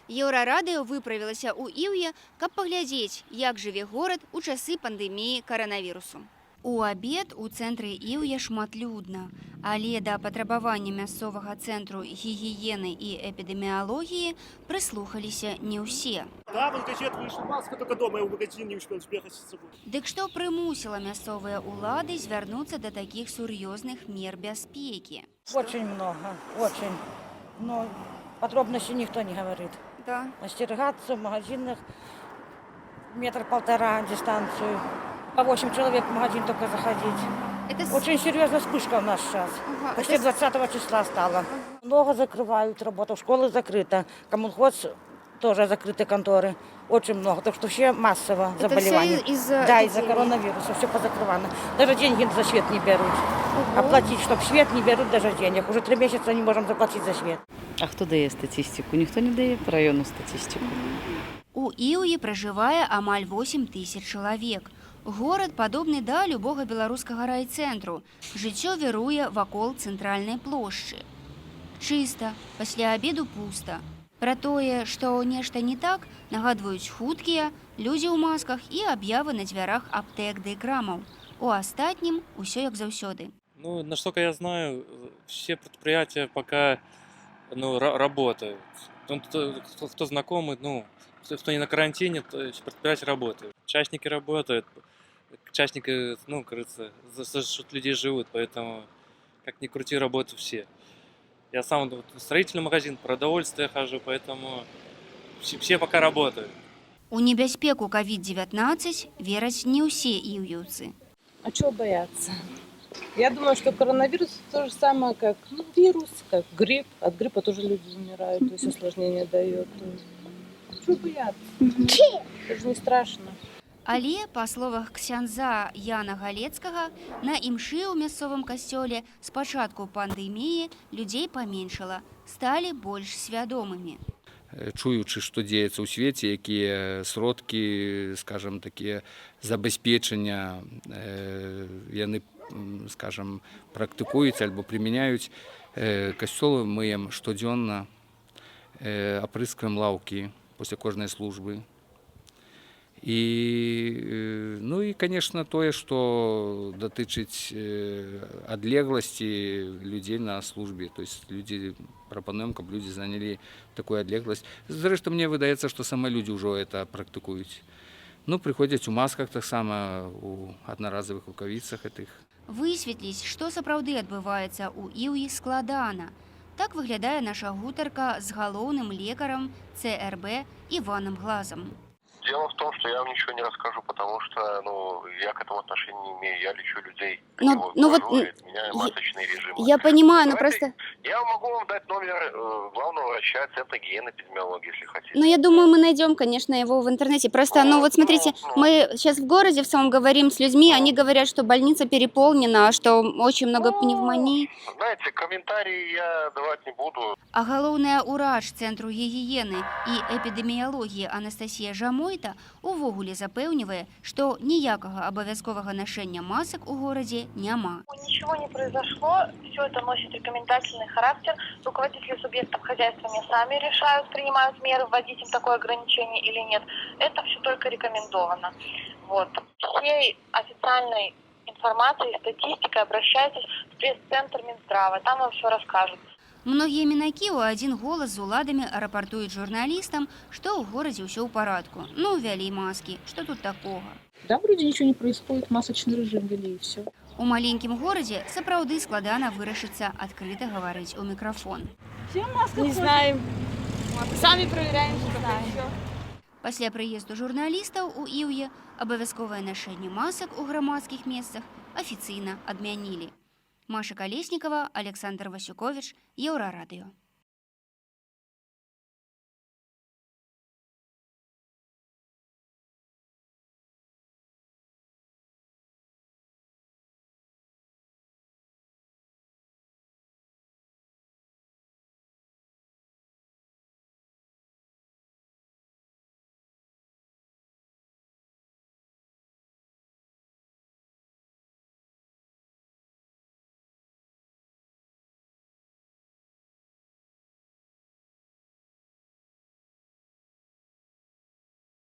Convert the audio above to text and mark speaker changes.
Speaker 1: Еўрарадыё выправілася ў Іўе, каб паглядзець, як жыве горад у часы пандэміі каранавірусу. У абед у цэнтры Іўе шматлюдна, але да патрабавання мясцовага цэнтру гігіены і эпідэміялогіі прыслухаліся не ўсе.
Speaker 2: Да, в НКЧ вышла маска, только дома я в магазин не успел сбегать с собой.
Speaker 1: Дык што прымусіла мясцовыя ўлады звярнуцца да такіх сур'ёзных мер бяспекі?
Speaker 3: Очень много, очень. Но подробностей никто не говорит.
Speaker 1: Да.
Speaker 3: Остерегаться в магазинах 1,5 метра дистанцию. По 8 человек в магазин только заходить.
Speaker 1: Это
Speaker 3: Очень серьезная вспышка у нас сейчас.
Speaker 1: Ага,
Speaker 3: Почти
Speaker 1: это
Speaker 3: 20 числа стало. Много закрывают работу, школы закрыта. Коммунхоз тоже закрыты конторы. Очень много. Так что все массово заболевания.
Speaker 1: все из-за
Speaker 3: Да, из-за
Speaker 1: эпидемии.
Speaker 3: коронавируса. Все позакрывано. Даже деньги за свет не берут.
Speaker 1: Ого.
Speaker 3: Оплатить, чтобы свет не берут даже денег. Уже 3 месяца не можем заплатить за свет.
Speaker 4: А хто дає статистику? Ніхто не дає районну статистику.
Speaker 1: У Іўе пражывае амаль 8 тысяч чалавек. Горад падобны да любога беларускага райцэнтру. Жыццё віруе вакол цэнтральнай плошчы. Чыста, пасля абеду пуста. Пра тое, што нешта не так, нагадваюць хуткія, людзі ў масках і аб'явы на дзвярах аптэк ды крамаў. У астатнім усё як заўсёды.
Speaker 5: Ну, насколько я знаю, все предприятия пока работают. Кто знакомый, кто не на карантине, то предприятия работают. Частники работают, частники, кажется, за счет людей живут, поэтому, как ни крути, работают все. Я сам в строительный магазин, продовольствие хожу, поэтому все пока работают.
Speaker 1: У небяспеку COVID-19 вераць не ўсе іўеўцы.
Speaker 6: А чего бояться? Я думаю, что коронавирус то же самое, как вирус, как грипп. От гриппа тоже люди умирают, то есть осложнения дает. Чего бояться? Это же не страшно.
Speaker 1: Але, па словах ксяндза Яна Галецкага, на імшы ў мясцовым касцёле з пачатку пандэміі людзей паменшала, сталі больш свядомымі.
Speaker 7: Чуючы, што дзеецца ў свеце, якія сродкі, скажам, такія забяспечання яны, скажам, практыкуюць альбо прымяняюць, касцёлы мыем штодзённа, апрыскваем лаўкі пасля кожнай службы. І, конечно, тое, што датычыць адлегласці людзей на службе. То есть людзі прапануем, каб людзі занялі такую адлегласць. Зрэшты, мне выдаецца, што сама людзі ўжо это практыкуюць. Прыходзяць у масках таксама, у аднаразовых рукавіцах гэтых.
Speaker 1: Высветліць, што сапраўды адбываецца ў Іўе, складана. Так выглядае наша гутарка з галоўным лекарам ЦРБ Іваном Глазом.
Speaker 8: Дело в том, что я вам ничего не расскажу, потому что, я к этому отношения не имею. Я лечу людей, меняю масочный режим.
Speaker 1: Я понимаю, но просто...
Speaker 8: Я могу вам дать номер главного врача Центра гигиены и эпидемиологии, если хотите.
Speaker 1: Я думаю, мы найдем, конечно, его в интернете. Просто, смотрите, мы сейчас в городе в самом говорим с людьми, они говорят, что больница переполнена, что очень много пневмонии.
Speaker 8: Знаете, комментарии я давать не буду.
Speaker 1: А галоўная ўрач Цэнтру гігіены і эпідэміялогіі Анастасія Жамойта увогуле запэўнівае, што ніякага абавязковага нашэння масак у горадзе няма.
Speaker 9: Ничего не произошло, все это носит рекомендательный характер. Руководители субъектов хозяйствования сами решают, принимают меры, вводить им такое ограничение или нет. Это все только рекомендовано. Всей официальной информацией, статистикой обращайтесь в пресс-центр Минздрава, там вам все расскажут.
Speaker 1: Многія мінакі ў адзін голас з уладамі рапартуюць журналістам, што ў горадзе ўсё ў парадку. Ввялі маскі, што тут такога?
Speaker 10: Да, вроде ничего не происходит, масочный режим ввели и все.
Speaker 1: У маленькім горадзе сапраўды складана вырашыцца адкрыта гаварыць у мікрафон.
Speaker 6: Не знаем. Сами проверяем, что еще.
Speaker 1: Пасля прыезду журналістаў у Іўе абавязковае нашэнне масак у грамадскіх месцах афіцыйна адмянілі. Маша Колесникова, Александр Васюкович, Еўрарадыё.